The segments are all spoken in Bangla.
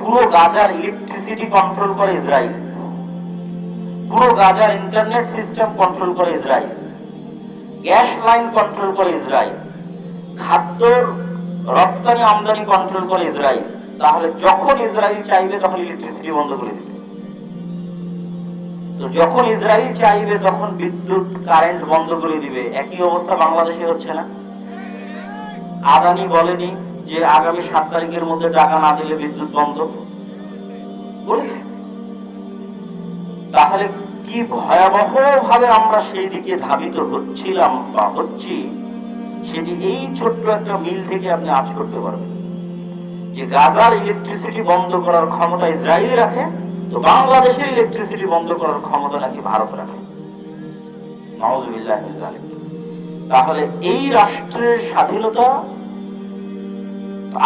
পুরো গাজার ইলেকট্রিসিটি কন্ট্রোল করে ইসরায়েল, পুরো গাজার ইন্টারনেট সিস্টেম কন্ট্রোল করে ইসরায়েল, গ্যাস লাইন কন্ট্রোল করে ইসরায়েল, খাদ্য রপ্তানি আমদানি কন্ট্রোল করে ইসরায়েল। তাহলে যখন ইসরায়েল চাইবে তখন ইলেকট্রিসিটি বন্ধ করে দিবে। তো যখন ইসরায়েল চাইবে তখন বিদ্যুৎ কারেন্ট বন্ধ করে দিবে। একই অবস্থা বাংলাদেশে হচ্ছে না? আদানি বলেনি যে আগামী 7 তারিখের মধ্যে টাকা না দিলে বিদ্যুৎ বন্ধ বলেছে? তাহলে কি ভয়াবহ ভাবে আমরা সেই দিকে ধাবিত হচ্ছিলাম বা হচ্ছি, সেটি এই ছোট্ট একটা মিল থেকে আপনি আজ করতে পারবেন যে গাজার ইলেকট্রিসিটি বন্ধ করার ক্ষমতা ইসরায়েল রাখে, তো বাংলাদেশের ইলেকট্রিসিটি বন্ধ করার ক্ষমতা নাকি ভারত রাখে। নাউযুবিল্লাহি মিন যালিক। তাহলে এই রাষ্ট্রের স্বাধীনতা,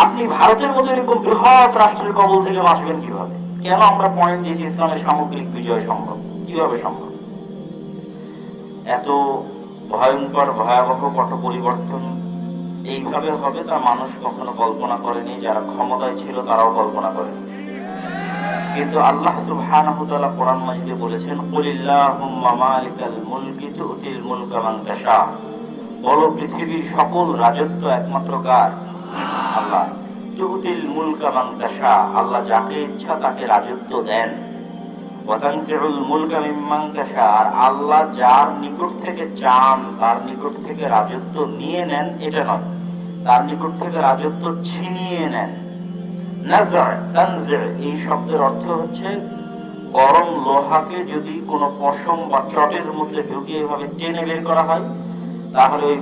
আপনি ভারতের মতো এরকম বৃহৎ রাষ্ট্রের কবল থেকে বাঁচবেন কিভাবে? কেন আমরা পয়েন্ট দিয়েছি ইসলামের সামগ্রিক বিজয় সম্ভব, কিভাবে সম্ভব? এত ভয়ঙ্কর ভয়াবহ পট পরিবর্তন এইভাবে হবে তা মানুষ কখনো কল্পনা করেনি, যারা ক্ষমতায় ছিল তারাও কল্পনা করেনি। কিন্তু আল্লাহ সুবহানাহু ওয়া তাআলা কোরআন মাজিদে বলেছেন, কুলিল্লাহুম্মা মালিকাল মুলকি তুতিল মুলকা মান তাশা, বলো পৃথিবীর সকল রাজত্ব একমাত্র কার? আল্লাহ। তুতিল মুলকা মান তাশা, আল্লাহ যাকে ইচ্ছা তাকে রাজত্ব দেন। ওয়া তানজিউল মুলকা মিম্মান তাশা, আর আল্লাহ যার নিকট থেকে চান তার নিকট থেকে রাজত্ব নিয়ে নেন, এটা নয়, তার নিকট থেকে রাজত্ব ছিনিয়ে নেন। এই শব্দের অর্থ হচ্ছে গরম লোহাকে যদি কোনো পশম বা চটের মধ্যে ঢুকিয়ে এভাবে টেনে বের করা হয়, তাহলে ওই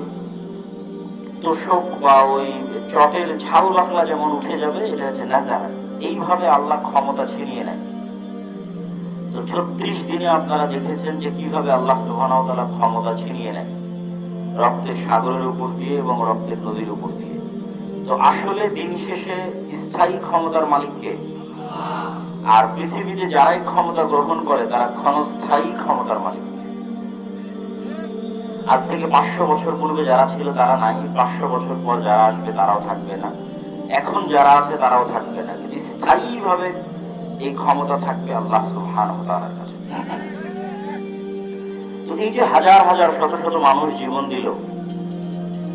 তোষক বা ওই চটের ঝাল বাকলা যেমন উঠে যাবে, এটা হচ্ছে নাজার। এইভাবে আল্লাহ ক্ষমতা ছিনিয়ে নেয়। তো 36 দিনে আপনারা দেখেছেন যে কিভাবে আল্লাহ সুবহানাহু ওয়া তাআলা ক্ষমতা ছিনিয়ে নেয়, রক্তের সাগরের উপর দিয়ে এবং রক্তের নদীর উপর দিয়ে। তো আসলে দিন শেষে স্থায়ী ক্ষমতার মালিককে, আর পৃথিবীতে যারাই ক্ষমতা গ্রহণ করে তারা ক্ষণস্থায়ী ক্ষমতার মালিক। আজ থেকে 500 বছর পূর্বে যারা ছিল তারা নাই, 500 বছর পর যারা আসবে তারাও থাকবে না, এখন যারা আছে তারাও থাকবে না, কিন্তু স্থায়ী ভাবে এই ক্ষমতা থাকবে আল্লাহ সুবহানাহু ওয়া তাআলার কাছে। তো এই যে হাজার হাজার শত শত মানুষ জীবন দিল,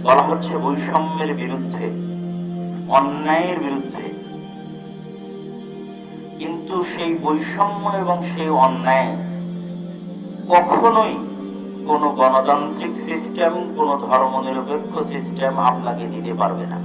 বলা হচ্ছে বৈষম্যের বিরুদ্ধে, অন্যায়ের বিরুদ্ধে। কিন্তু সেই বৈষম্য এবং সেই অন্যায় কখনোই কোন গণতান্ত্রিক সিস্টেম, কোন ধর্মনিরপেক্ষ সিস্টেম আপনাকে দিতে পারবে না।